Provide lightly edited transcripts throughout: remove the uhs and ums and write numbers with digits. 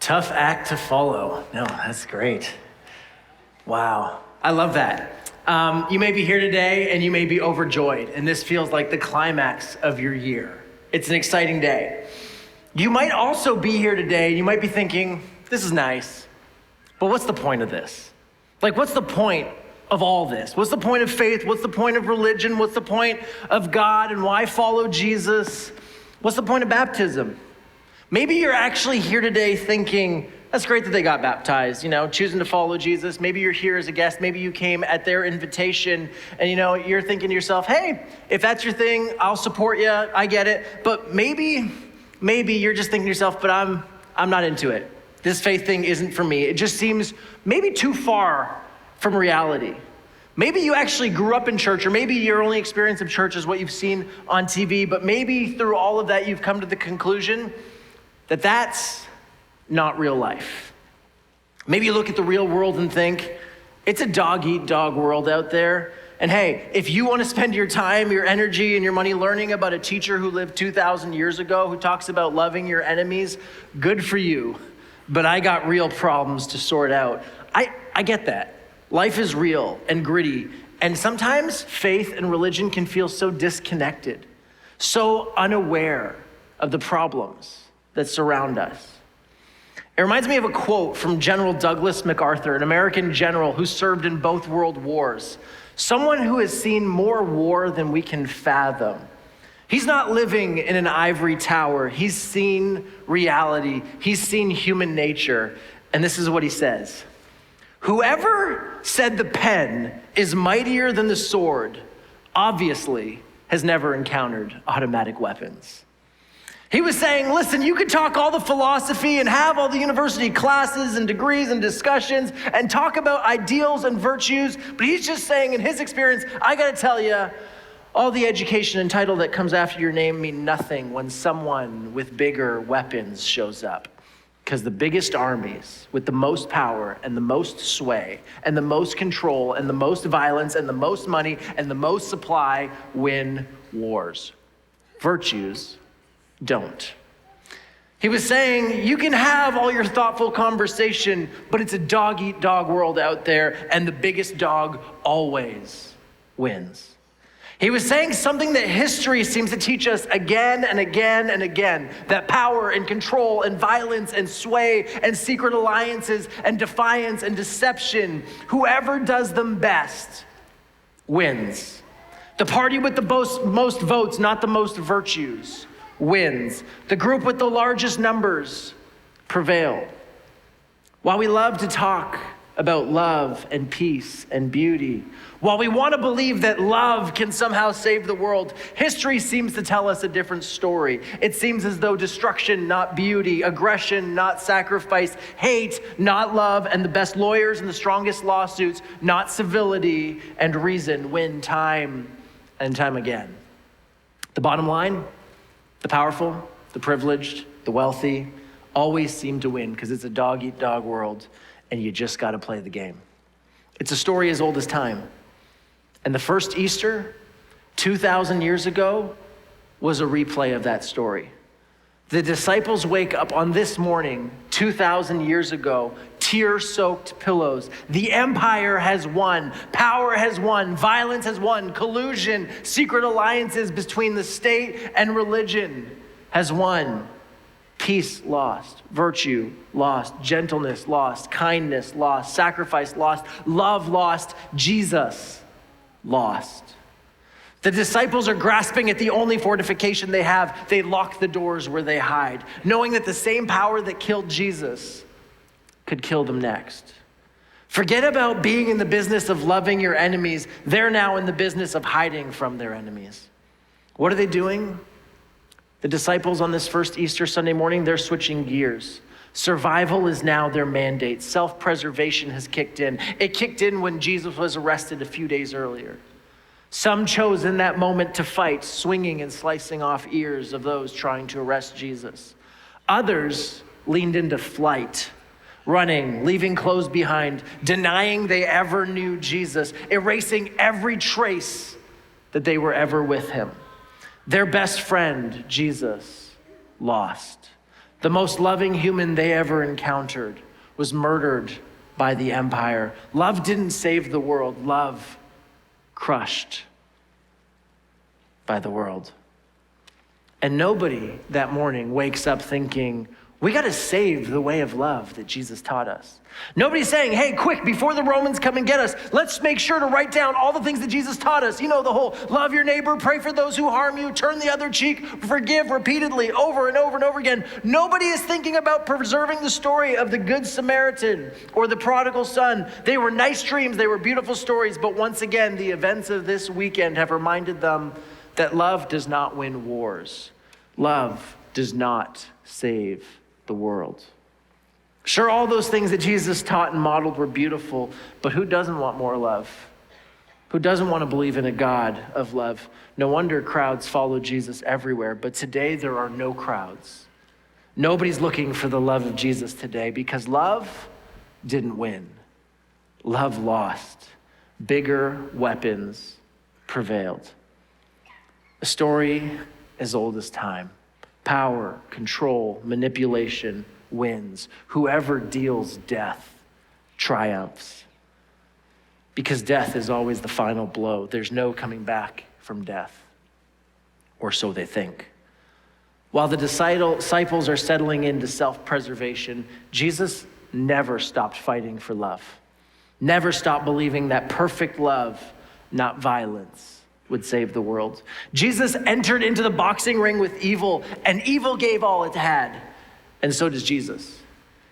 Tough act to follow. No, that's great. Wow, I love that. You may be here today and you may be overjoyed, and this feels like the climax of your year. It's an exciting day. You might also be here today and you might be thinking, this is nice, but what's the point of this? Like, what's the point of all this? What's the point of faith? What's the point of religion? What's the point of God and why follow Jesus? What's the point of baptism? Maybe you're actually here today thinking, that's great that they got baptized, choosing to follow Jesus. Maybe you're here as a guest. Maybe you came at their invitation and you're thinking to yourself, hey, if that's your thing, I'll support you. I get it. But maybe you're just thinking to yourself, but I'm not into it. This faith thing isn't for me. It just seems maybe too far from reality. Maybe you actually grew up in church, or maybe your only experience of church is what you've seen on TV, but maybe through all of that, you've come to the conclusion that that's not real life. Maybe you look at the real world and think, it's a dog-eat-dog world out there. And hey, if you want to spend your time, your energy, and your money learning about a teacher who lived 2,000 years ago who talks about loving your enemies, good for you. But I got real problems to sort out. I get that. Life is real and gritty. And sometimes faith and religion can feel so disconnected, so unaware of the problems that surround us. It reminds me of a quote from General Douglas MacArthur, an American general who served in both world wars. Someone who has seen more war than we can fathom. He's not living in an ivory tower. He's seen reality. He's seen human nature. And this is what he says. Whoever said the pen is mightier than the sword, obviously has never encountered automatic weapons. He was saying, listen, you could talk all the philosophy and have all the university classes and degrees and discussions and talk about ideals and virtues, but he's just saying in his experience, I gotta tell you, all the education and title that comes after your name mean nothing when someone with bigger weapons shows up. Because the biggest armies with the most power and the most sway and the most control and the most violence and the most money and the most supply win wars. Virtues don't. He was saying, you can have all your thoughtful conversation, but it's a dog-eat-dog world out there, and the biggest dog always wins. He was saying something that history seems to teach us again and again and again, that power and control and violence and sway and secret alliances and defiance and deception, whoever does them best wins. The party with the most votes, not the most virtues, wins. The group with the largest numbers prevail. While we love to talk about love and peace and beauty, while we want to believe that love can somehow save the world, history seems to tell us a different story. It seems as though destruction, not beauty, aggression, not sacrifice, hate, not love, and the best lawyers and the strongest lawsuits, not civility and reason, win time and time again. The bottom line, the powerful, the privileged, the wealthy always seem to win because it's a dog-eat-dog world and you just got to play the game. It's a story as old as time. And the first Easter, 2,000 years ago, was a replay of that story. The disciples wake up on this morning, 2,000 years ago, tear-soaked pillows. The empire has won. Power has won. Violence has won. Collusion, secret alliances between the state and religion has won. Peace lost. Virtue lost. Gentleness lost. Kindness lost. Sacrifice lost. Love lost. Jesus lost. The disciples are grasping at the only fortification they have. They lock the doors where they hide, knowing that the same power that killed Jesus could kill them next. Forget about being in the business of loving your enemies. They're now in the business of hiding from their enemies. What are they doing? The disciples on this first Easter Sunday morning, they're switching gears. Survival is now their mandate. Self-preservation has kicked in. It kicked in when Jesus was arrested a few days earlier. Some chose in that moment to fight, swinging and slicing off ears of those trying to arrest Jesus. Others leaned into flight, running, leaving clothes behind, denying they ever knew Jesus, erasing every trace that they were ever with him. Their best friend, Jesus, lost. The most loving human they ever encountered was murdered by the empire. Love didn't save the world. Love crushed by the world. And nobody that morning wakes up thinking, we got to save the way of love that Jesus taught us. Nobody's saying, hey, quick, before the Romans come and get us, let's make sure to write down all the things that Jesus taught us. You know, the whole love your neighbor, pray for those who harm you, turn the other cheek, forgive repeatedly over and over and over again. Nobody is thinking about preserving the story of the Good Samaritan or the prodigal son. They were nice dreams, they were beautiful stories, but once again, the events of this weekend have reminded them that love does not win wars. Love does not save the world. Sure, all those things that Jesus taught and modeled were beautiful, but who doesn't want more love? Who doesn't want to believe in a God of love? No wonder crowds follow Jesus everywhere, but today there are no crowds. Nobody's looking for the love of Jesus today because love didn't win. Love lost. Bigger weapons prevailed. A story as old as time. Power, control, manipulation wins. Whoever deals death triumphs. Because death is always the final blow. There's no coming back from death. Or so they think. While the disciples are settling into self-preservation, Jesus never stopped fighting for love. Never stopped believing that perfect love, not violence, would save the world. Jesus entered into the boxing ring with evil, and evil gave all it had. And so does Jesus.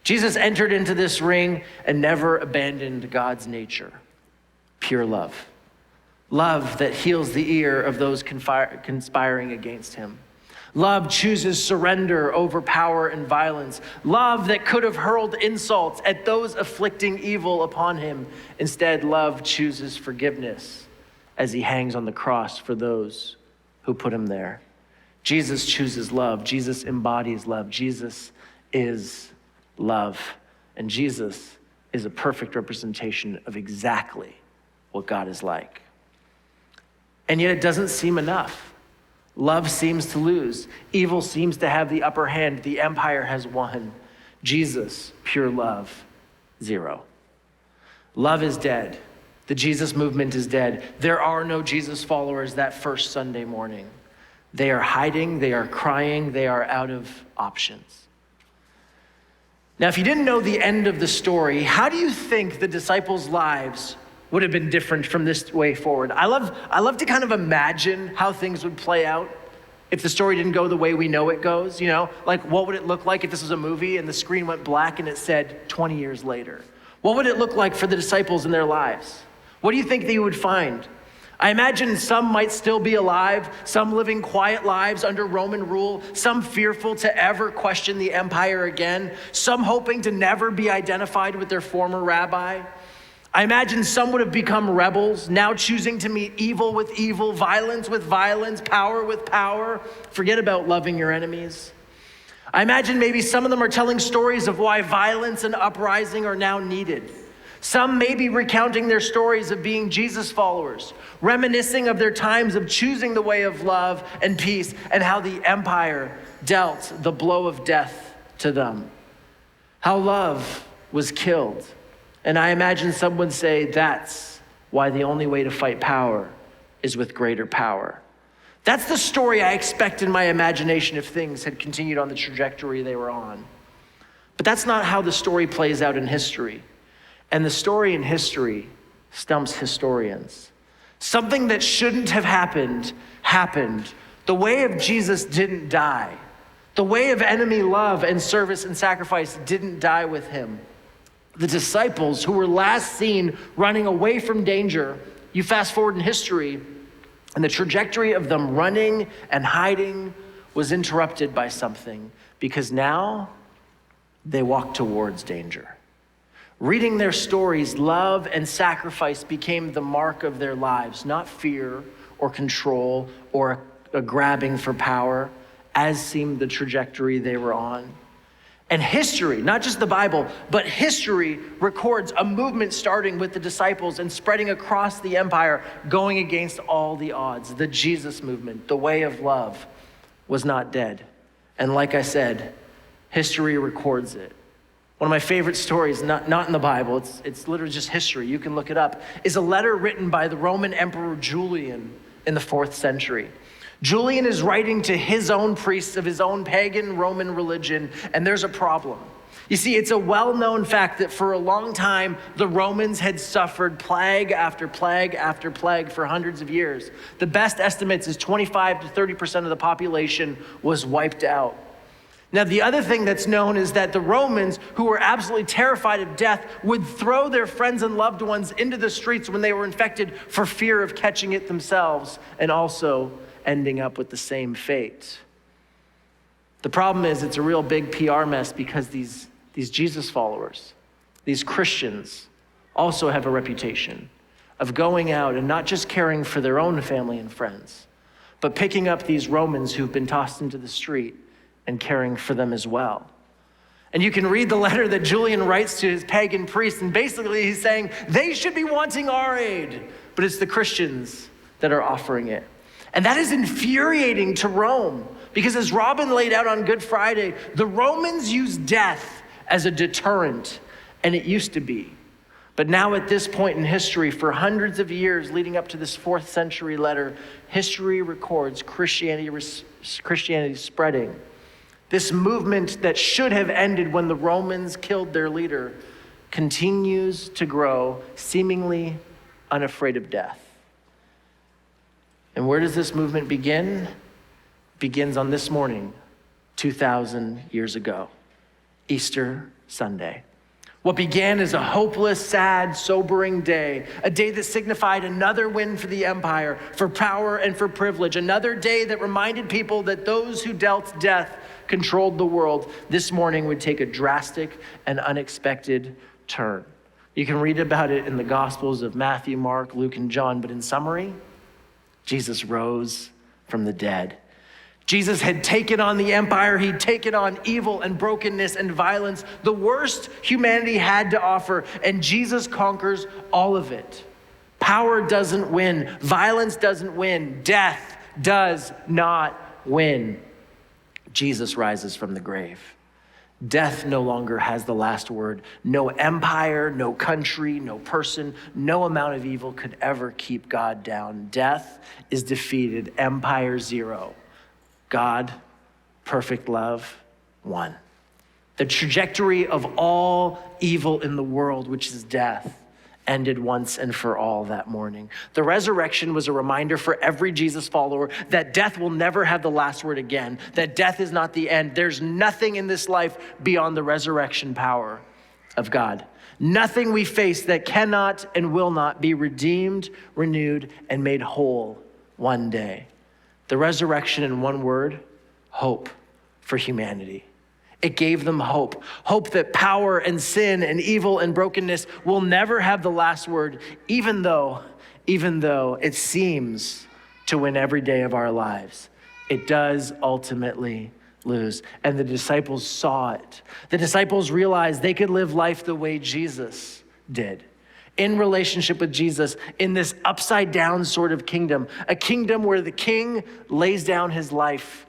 Jesus entered into this ring and never abandoned God's nature. Pure love. Love that heals the ear of those conspiring against him. Love chooses surrender over power and violence. Love that could have hurled insults at those afflicting evil upon him. Instead, love chooses forgiveness as he hangs on the cross for those who put him there. Jesus chooses love. Jesus embodies love. Jesus is love. And Jesus is a perfect representation of exactly what God is like. And yet it doesn't seem enough. Love seems to lose. Evil seems to have the upper hand. The empire has won. Jesus, pure love, zero. Love is dead. The Jesus movement is dead. There are no Jesus followers that first Sunday morning. They are hiding, they are crying, they are out of options. Now, if you didn't know the end of the story, how do you think the disciples' lives would have been different from this way forward? I love to kind of imagine how things would play out if the story didn't go the way we know it goes, you know? Like, what would it look like if this was a movie and the screen went black and it said 20 years later? What would it look like for the disciples in their lives? What do you think they would find? I imagine some might still be alive, some living quiet lives under Roman rule, some fearful to ever question the empire again, some hoping to never be identified with their former rabbi. I imagine some would have become rebels, now choosing to meet evil with evil, violence with violence, power with power. Forget about loving your enemies. I imagine maybe some of them are telling stories of why violence and uprising are now needed. Some may be recounting their stories of being Jesus followers, reminiscing of their times of choosing the way of love and peace and how the empire dealt the blow of death to them. How love was killed. And I imagine some would say that's why the only way to fight power is with greater power. That's the story I expect in my imagination if things had continued on the trajectory they were on. But that's not how the story plays out in history. And the story in history stumps historians. Something that shouldn't have happened, happened. The way of Jesus didn't die. The way of enemy love and service and sacrifice didn't die with him. The disciples who were last seen running away from danger, you fast forward in history, and the trajectory of them running and hiding was interrupted by something, because now they walk towards danger. Reading their stories, love and sacrifice became the mark of their lives, not fear or control or a grabbing for power, as seemed the trajectory they were on. And history, not just the Bible, but history records a movement starting with the disciples and spreading across the empire, going against all the odds. The Jesus movement, the way of love, was not dead. And like I said, History records it. One of my favorite stories, not in the Bible, it's literally just history, you can look it up, is a letter written by the Roman Emperor Julian in the 4th century. Julian is writing to his own priests of his own pagan Roman religion, and there's a problem. You see, it's a well-known fact that for a long time, the Romans had suffered plague after plague after plague for hundreds of years. The best estimates is 25 to 30% of the population was wiped out. Now, the other thing that's known is that the Romans, who were absolutely terrified of death, would throw their friends and loved ones into the streets when they were infected for fear of catching it themselves and also ending up with the same fate. The problem is it's a real big PR mess because these Jesus followers, these Christians, also have a reputation of going out and not just caring for their own family and friends, but picking up these Romans who've been tossed into the street and caring for them as well. And you can read the letter that Julian writes to his pagan priests, and basically he's saying, they should be wanting our aid, but it's the Christians that are offering it. And that is infuriating to Rome, because as Robin laid out on Good Friday, the Romans used death as a deterrent, and it used to be. But now at this point in history, for hundreds of years leading up to this 4th century letter, history records Christianity spreading. This movement that should have ended when the Romans killed their leader continues to grow, seemingly unafraid of death. And where does this movement begin? It begins on this morning, 2,000 years ago, Easter Sunday. What began as a hopeless, sad, sobering day, a day that signified another win for the empire, for power and for privilege, another day that reminded people that those who dealt death controlled the world, this morning would take a drastic and unexpected turn. You can read about it in the Gospels of Matthew, Mark, Luke, and John, but in summary, Jesus rose from the dead. Jesus had taken on the empire. He'd taken on evil and brokenness and violence, the worst humanity had to offer, and Jesus conquers all of it. Power doesn't win. Violence doesn't win. Death does not win. Jesus rises from the grave. Death no longer has the last word. No empire, no country, no person, no amount of evil could ever keep God down. Death is defeated. Empire zero. God, perfect love, one. The trajectory of all evil in the world, which is death, ended once and for all that morning. The resurrection was a reminder for every Jesus follower that death will never have the last word again, that death is not the end. There's nothing in this life beyond the resurrection power of God. Nothing we face that cannot and will not be redeemed, renewed, and made whole one day. The resurrection, in one word, hope for humanity. It gave them hope. Hope that power and sin and evil and brokenness will never have the last word, even though it seems to win every day of our lives. It does ultimately lose. And the disciples saw it. The disciples realized they could live life the way Jesus did. In relationship with Jesus, in this upside down sort of kingdom, a kingdom where the king lays down his life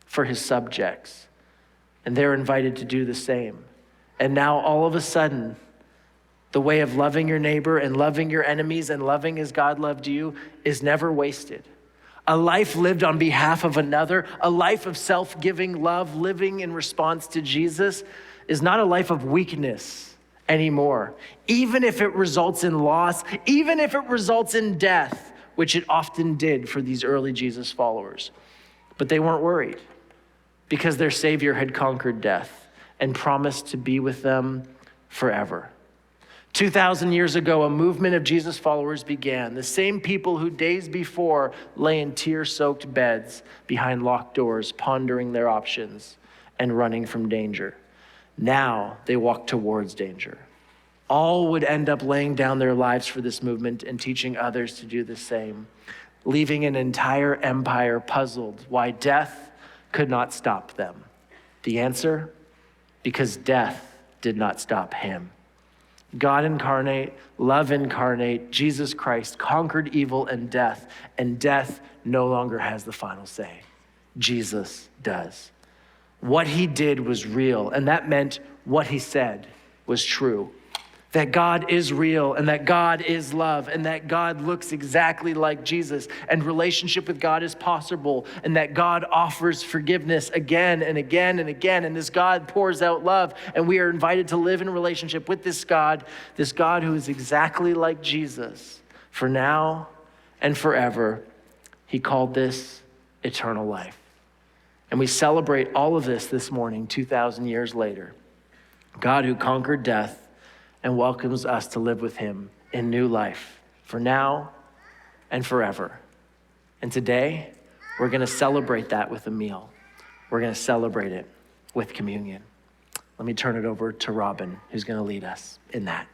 for his subjects. And they're invited to do the same. And now all of a sudden, the way of loving your neighbor and loving your enemies and loving as God loved you is never wasted. A life lived on behalf of another, a life of self-giving love, living in response to Jesus, is not a life of weakness anymore. Even if it results in loss, even if it results in death, which it often did for these early Jesus followers. But they weren't worried, because their Savior had conquered death and promised to be with them forever. 2,000 years ago, a movement of Jesus followers began. The same people who days before lay in tear-soaked beds behind locked doors, pondering their options and running from danger. Now they walk towards danger. All would end up laying down their lives for this movement and teaching others to do the same, leaving an entire empire puzzled why death could not stop them. The answer? Because death did not stop him. God incarnate, love incarnate, Jesus Christ conquered evil and death no longer has the final say. Jesus does. what he did was real, and that meant what he said was true. That God is real, and that God is love, and that God looks exactly like Jesus, and relationship with God is possible, and that God offers forgiveness again and again and again, and this God pours out love, and we are invited to live in relationship with this God who is exactly like Jesus for now and forever. He called this eternal life. And we celebrate all of this morning, 2,000 years later. God who conquered death and welcomes us to live with him in new life for now and forever. And today, we're going to celebrate that with a meal. We're going to celebrate it with communion. Let me turn it over to Robin, who's going to lead us in that.